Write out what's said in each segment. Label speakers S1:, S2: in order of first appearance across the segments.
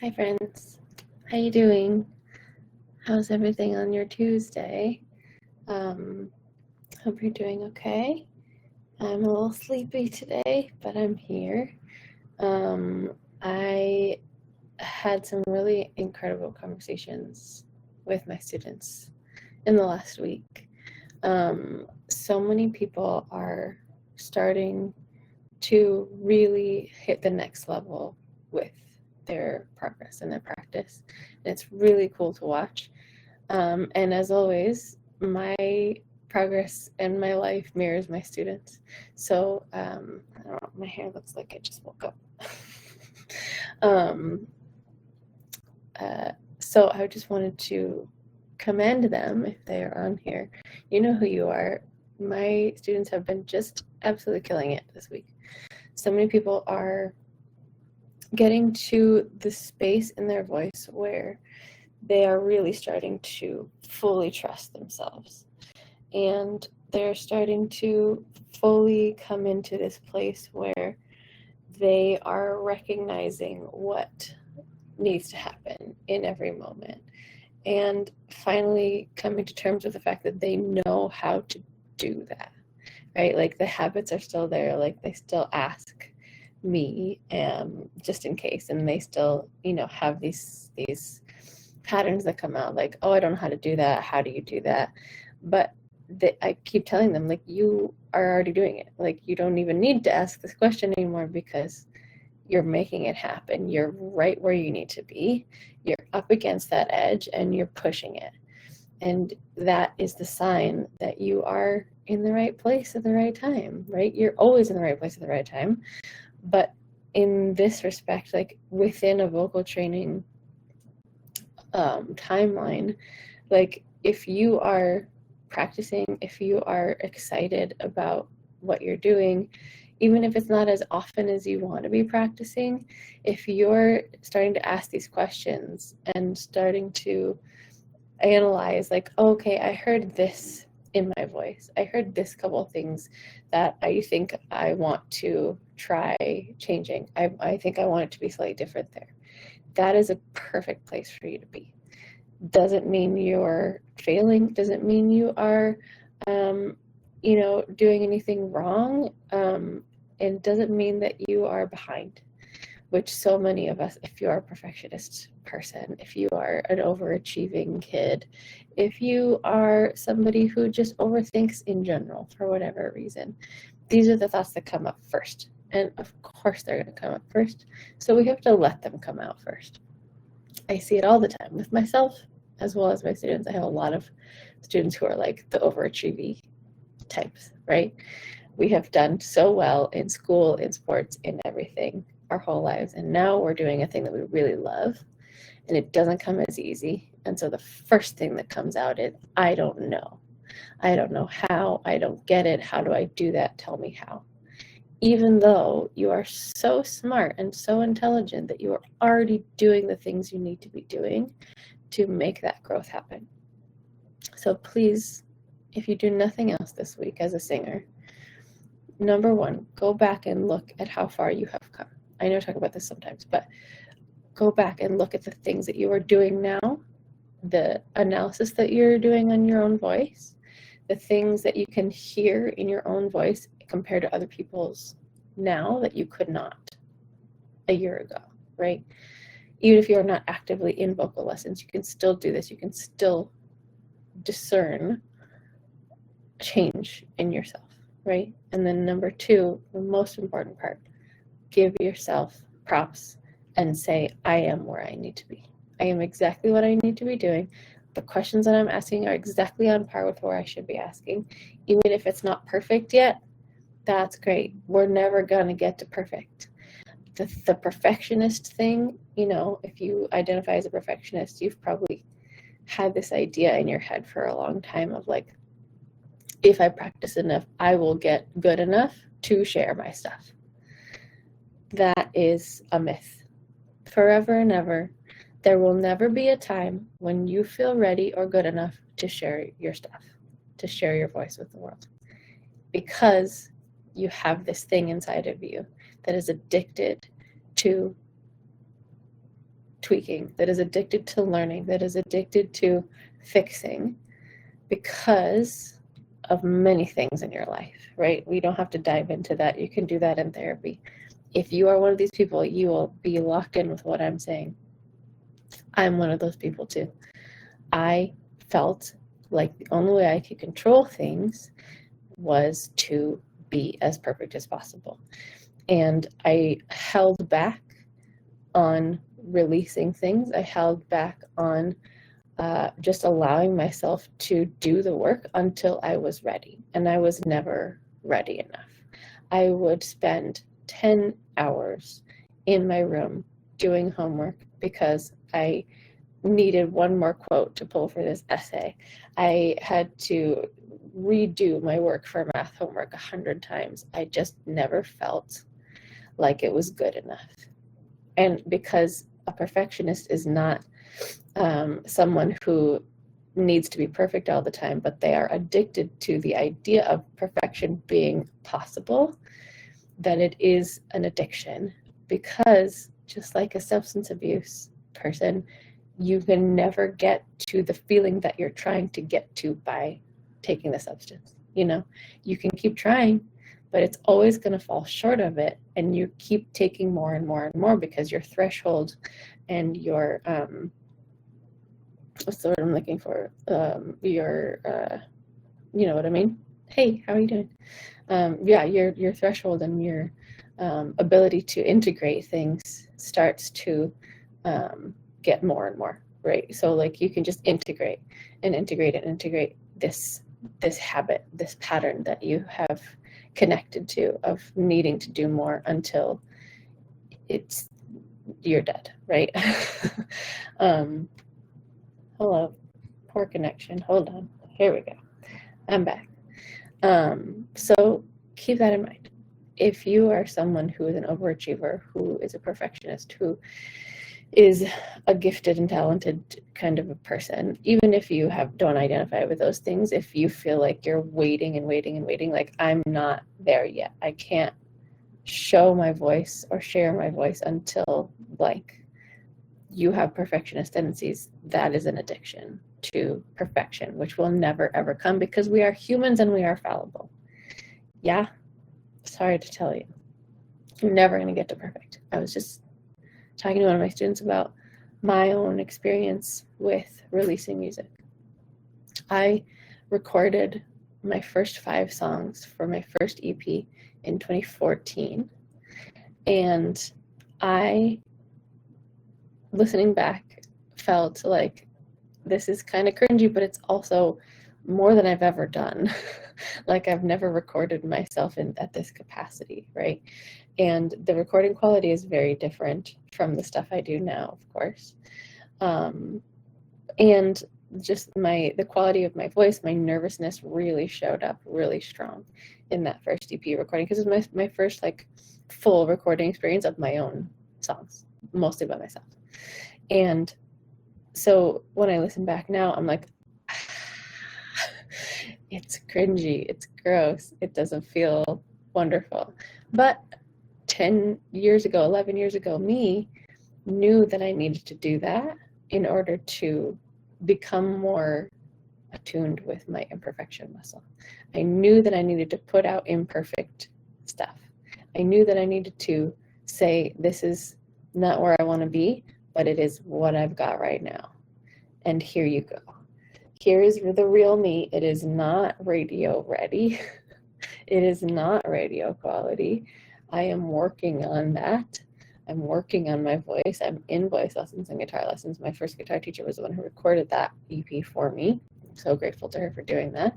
S1: Hi friends, how you doing? How's everything on your Tuesday? Hope you're doing okay. I'm a little sleepy today, but I'm here. I had some really incredible conversations with my students in the last week. So many people are starting to really hit the next level with their progress and their practice. And it's really cool to watch. And as always, my progress and my life mirrors my students. So I don't know, my hair looks like I just woke up. um, so I just wanted to commend them if they are on here. You know who you are. My students have been just absolutely killing it this week. So many people are getting to the space in their voice where they are really starting to fully trust themselves. And they're starting to fully come into this place where they are recognizing what needs to happen in every moment. And finally coming to terms with the fact that they know how to do that, right? Like the habits are still there, like they still ask me just in case, and they still, have these patterns that come out like, oh, I don't know how to do that. How do you do that? But I keep telling them, like, you are already doing it. Like, you don't even need to ask this question anymore because you're making it happen. You're right where you need to be. You're up against that edge and you're pushing it. And that is the sign that you are in the right place at the right time, right? You're always in the right place at the right time. But in this respect, like within a vocal training timeline, like if you are practicing, if you are excited about what you're doing, even if it's not as often as you want to be practicing, if you're starting to ask these questions and starting to analyze, like, oh, okay, I heard this in my voice. I heard this couple of things that I think I want to try changing. I think I want it to be slightly different there. That is a perfect place for you to be. Doesn't mean you're failing, doesn't mean you are doing anything wrong, and doesn't mean that you are behind, which so many of us, if you are a perfectionist person, if you are an overachieving kid, if you are somebody who just overthinks in general for whatever reason, these are the thoughts that come up first. And of course they're going to come up first, so we have to let them come out first. I see it all the time with myself as well as my students. I have a lot of students who are like the overachieving types, right? We have done so well in school, in sports, in everything our whole lives. And now we're doing a thing that we really love, and it doesn't come as easy. And so the first thing that comes out is, I don't know. I don't know how. I don't get it. How do I do that? Tell me how. Even though you are so smart and so intelligent that you are already doing the things you need to be doing to make that growth happen. So please, if you do nothing else this week as a singer, number one, go back and look at how far you have come. I know I talk about this sometimes, but go back and look at the things that you are doing now, the analysis that you're doing on your own voice, the things that you can hear in your own voice compared to other people's now that you could not a year ago, right? Even if you're not actively in vocal lessons, you can still do this. You can still discern change in yourself, right? And then number two, the most important part, give yourself props and say, I am where I need to be. I am exactly what I need to be doing. The questions that I'm asking are exactly on par with where I should be asking. Even if it's not perfect yet, that's great. We're never going to get to perfect. The perfectionist thing, if you identify as a perfectionist, you've probably had this idea in your head for a long time of like, if I practice enough, I will get good enough to share my stuff. That is a myth. Forever and ever, there will never be a time when you feel ready or good enough to share your stuff, to share your voice with the world. Because you have this thing inside of you that is addicted to tweaking, that is addicted to learning, that is addicted to fixing because of many things in your life, right? We don't have to dive into that. You can do that in therapy. If you are one of these people, you will be locked in with what I'm saying. I'm one of those people too. I felt like the only way I could control things was to be as perfect as possible. And I held back on releasing things. I held back on just allowing myself to do the work until I was ready. And I was never ready enough. I would spend 10 hours in my room doing homework because I needed one more quote to pull for this essay. I had to redo my work for math homework 100 times. I just never felt like it was good enough. And because a perfectionist is not someone who needs to be perfect all the time, but they are addicted to the idea of perfection being possible, that it is an addiction. Because just like a substance abuse person, you can never get to the feeling that you're trying to get to by taking the substance. You know, you can keep trying, but it's always going to fall short of it, and you keep taking more and more and more because your threshold and your what's the word I'm looking for? Your you know what I mean? Hey, how are you doing? Yeah, your threshold and your ability to integrate things starts to get more and more, right? So like you can just integrate and integrate and integrate this habit, this pattern that you have connected to of needing to do more until you're dead, right? Hello, poor connection. Hold on. Here we go. I'm back. So keep that in mind. If you are someone who is an overachiever, who is a perfectionist, who is a gifted and talented kind of a person, even if you don't identify with those things, if you feel like you're waiting and waiting and waiting, like I'm not there yet, I can't show my voice or share my voice until blank, you have perfectionist tendencies, that is an addiction to perfection, which will never ever come because we are humans and we are fallible. Yeah, sorry to tell you, you're never going to get to perfect. I was just talking to one of my students about my own experience with releasing music. I recorded my first 5 songs for my first EP in 2014, and I, listening back, felt like this is kind of cringy, but it's also more than I've ever done. Like I've never recorded myself at this capacity, right? And the recording quality is very different from the stuff I do now, of course. And just the quality of my voice, my nervousness really showed up really strong in that first EP recording, because it was my first like full recording experience of my own songs, mostly by myself. And so when I listen back now, I'm like, it's cringy, it's gross, it doesn't feel wonderful. But 10 years ago, 11 years ago, me knew that I needed to do that in order to become more attuned with my imperfection muscle. I knew that I needed to put out imperfect stuff. I knew that I needed to say, this is not where I want to be, but it is what I've got right now. And here you go. Here is the real me. It is not radio ready. It is not radio quality. I am working on that. I'm working on my voice. I'm in voice lessons and guitar lessons. My first guitar teacher was the one who recorded that EP for me. I'm so grateful to her for doing that.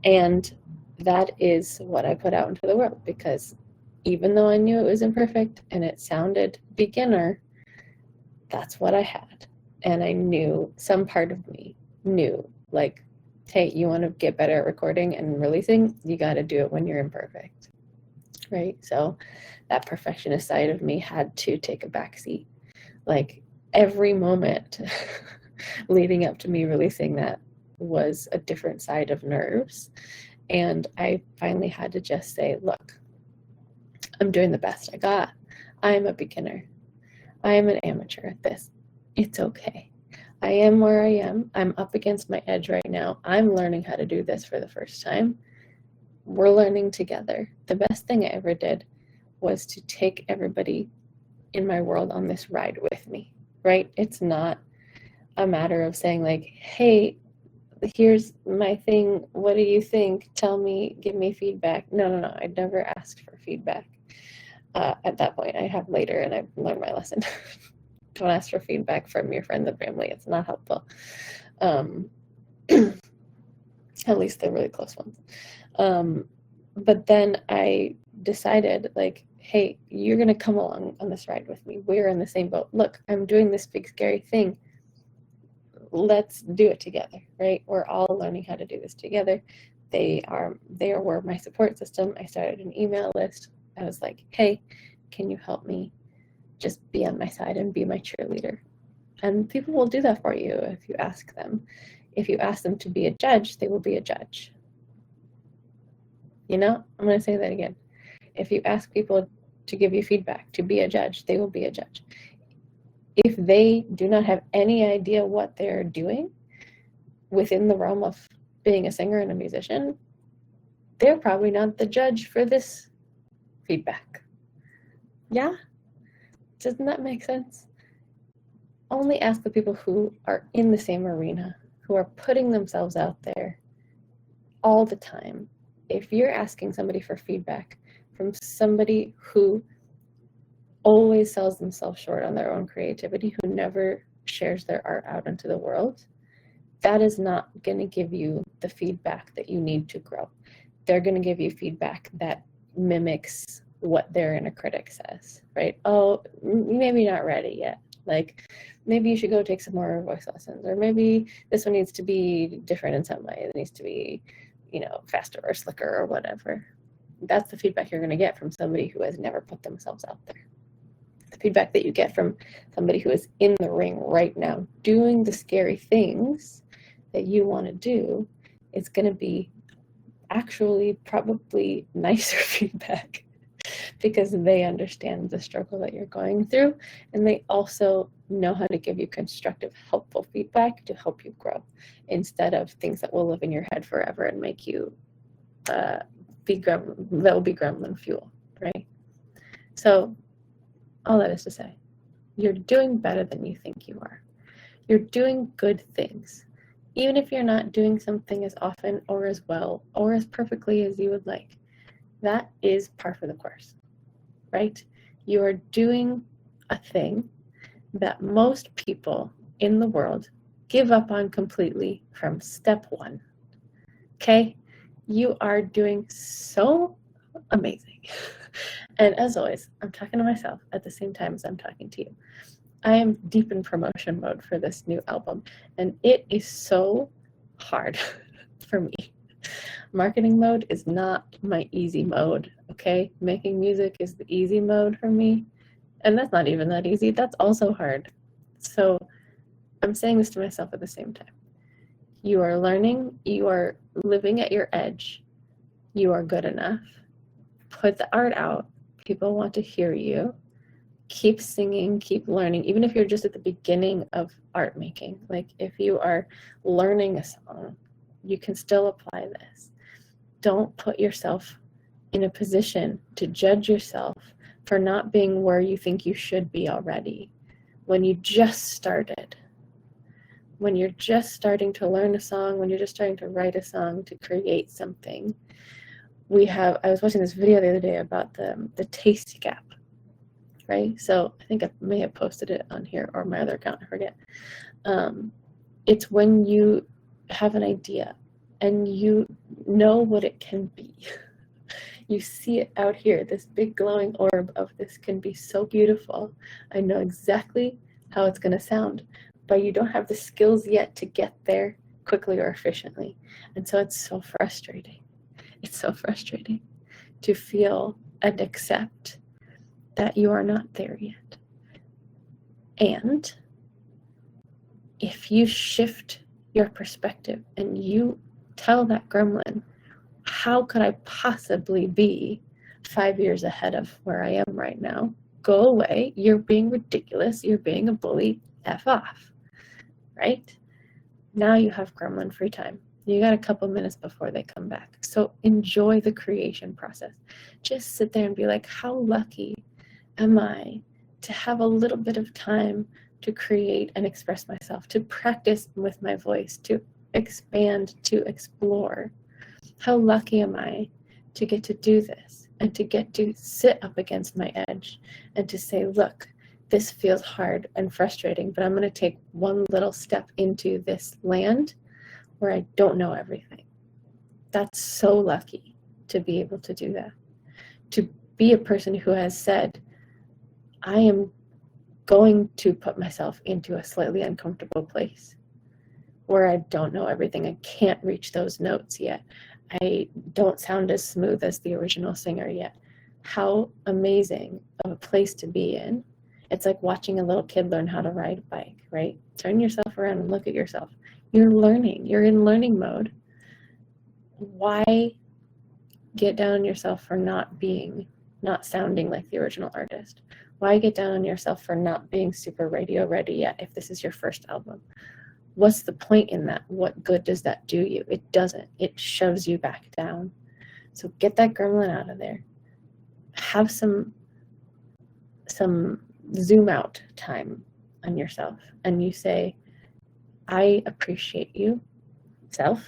S1: And that is what I put out into the world, because even though I knew it was imperfect and it sounded beginner, that's what I had. And I knew, some part of me knew, like, hey, you want to get better at recording and releasing, you got to do it when you're imperfect, right? So that perfectionist side of me had to take a backseat. Like every moment leading up to me releasing that was a different side of nerves. And I finally had to just say, look, I'm doing the best I got. I am a beginner. I am an amateur at this. It's okay. I am where I am. I'm up against my edge right now. I'm learning how to do this for the first time. We're learning together. The best thing I ever did was to take everybody in my world on this ride with me, right? It's not a matter of saying like, hey, here's my thing. What do you think? Tell me, give me feedback. No. I never asked for feedback. At that point, I have later, and I've learned my lesson. Don't ask for feedback from your friends and family. It's not helpful. At least the really close ones. But then I decided, like, hey, you're going to come along on this ride with me. We're in the same boat. Look, I'm doing this big, scary thing. Let's do it together, right? We're all learning how to do this together. They were my support system. I started an email list. I was like, hey, can you help me just be on my side and be my cheerleader? And people will do that for you if you ask them. If you ask them to be a judge, they will be a judge. You know, I'm going to say that again. If you ask people to give you feedback, to be a judge, they will be a judge. If they do not have any idea what they're doing within the realm of being a singer and a musician, they're probably not the judge for this feedback. Yeah? Doesn't that make sense? Only ask the people who are in the same arena, who are putting themselves out there all the time. If you're asking somebody for feedback from somebody who always sells themselves short on their own creativity, who never shares their art out into the world, that is not going to give you the feedback that you need to grow. They're going to give you feedback that mimics what their inner critic says, right? Oh, maybe not ready yet. Like, maybe you should go take some more voice lessons, or maybe this one needs to be different in some way. It needs to be, faster or slicker or whatever. That's the feedback you're going to get from somebody who has never put themselves out there. The feedback that you get from somebody who is in the ring right now doing the scary things that you want to do is going to be actually probably nicer feedback, because they understand the struggle that you're going through, and they also know how to give you constructive, helpful feedback to help you grow, instead of things that will live in your head forever and make you that will be gremlin fuel, right? So all that is to say, you're doing better than you think you are. You're doing good things. Even if you're not doing something as often or as well or as perfectly as you would like, that is par for the course, right? You are doing a thing that most people in the world give up on completely from step one, okay? You are doing so amazing. And as always, I'm talking to myself at the same time as I'm talking to you. I am deep in promotion mode for this new album, and it is so hard for me. Marketing mode is not my easy mode, okay? Making music is the easy mode for me, and that's not even that easy. That's also hard. So I'm saying this to myself at the same time. You are learning, you are living at your edge, you are good enough. Put the art out. People want to hear you. Keep singing, keep learning, even if you're just at the beginning of art making. Like, if you are learning a song, you can still apply this. Don't put yourself in a position to judge yourself for not being where you think you should be already when you just started. When you're just starting to learn a song, when you're just starting to write a song, to create something. I was watching this video the other day about the taste gap, right? So I think I may have posted it on here or my other account, I forget. It's when you have an idea and you know what it can be. You see it out here, this big glowing orb of this can be so beautiful. I know exactly how it's going to sound, but you don't have the skills yet to get there quickly or efficiently. And so it's so frustrating. It's so frustrating to feel and accept that you are not there yet. And if you shift your perspective and you tell that gremlin, how could I possibly be 5 years ahead of where I am right now? Go away. You're being ridiculous. You're being a bully. F off, right? Now you have gremlin free time. You got a couple minutes before they come back. So enjoy the creation process. Just sit there and be like, how lucky am I to have a little bit of time to create and express myself, to practice with my voice, to expand, to explore. How lucky am I to get to do this and to get to sit up against my edge and to say, look, this feels hard and frustrating, but I'm going to take one little step into this land where I don't know everything. That's so lucky to be able to do that. To be a person who has said, I am going to put myself into a slightly uncomfortable place where I don't know everything. I can't reach those notes yet. I don't sound as smooth as the original singer yet. How amazing of a place to be in. It's like watching a little kid learn how to ride a bike, right? Turn yourself around and look at yourself. You're learning. You're in learning mode. Why get down on yourself for not sounding like the original artist? Why get down on yourself for not being super radio ready yet if this is your first album? What's the point in that? What good does that do you? It doesn't. It shoves you back down. So get that gremlin out of there. Have some zoom out time on yourself. And you say, I appreciate you, self,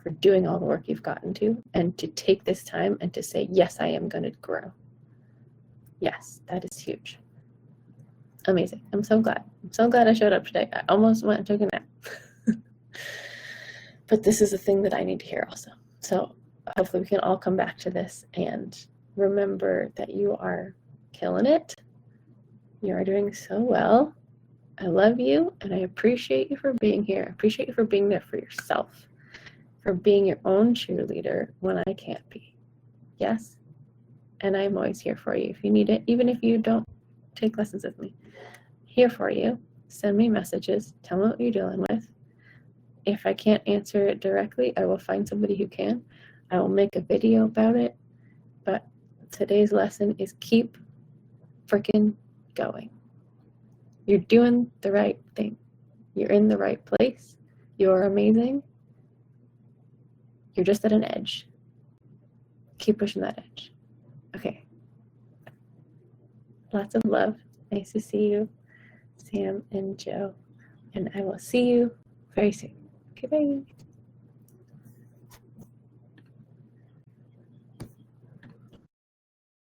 S1: for doing all the work you've gotten to, and to take this time and to say, yes, I am going to grow. Yes, that is huge. Amazing. I'm so glad. I'm so glad I showed up today. I almost went and took a nap. But this is a thing that I need to hear also. So hopefully we can all come back to this and remember that you are killing it. You are doing so well. I love you and I appreciate you for being here. I appreciate you for being there for yourself, for being your own cheerleader when I can't be. Yes? And I'm always here for you if you need it, even if you don't take lessons with me. Here for you. Send me messages. Tell me what you're dealing with. If I can't answer it directly, I will find somebody who can. I will make a video about it. But today's lesson is keep freaking going. You're doing the right thing. You're in the right place. You're amazing. You're just at an edge. Keep pushing that edge. Okay. Lots of love. Nice to see you, Sam and Joe. And I will see you very soon. Okay, bye.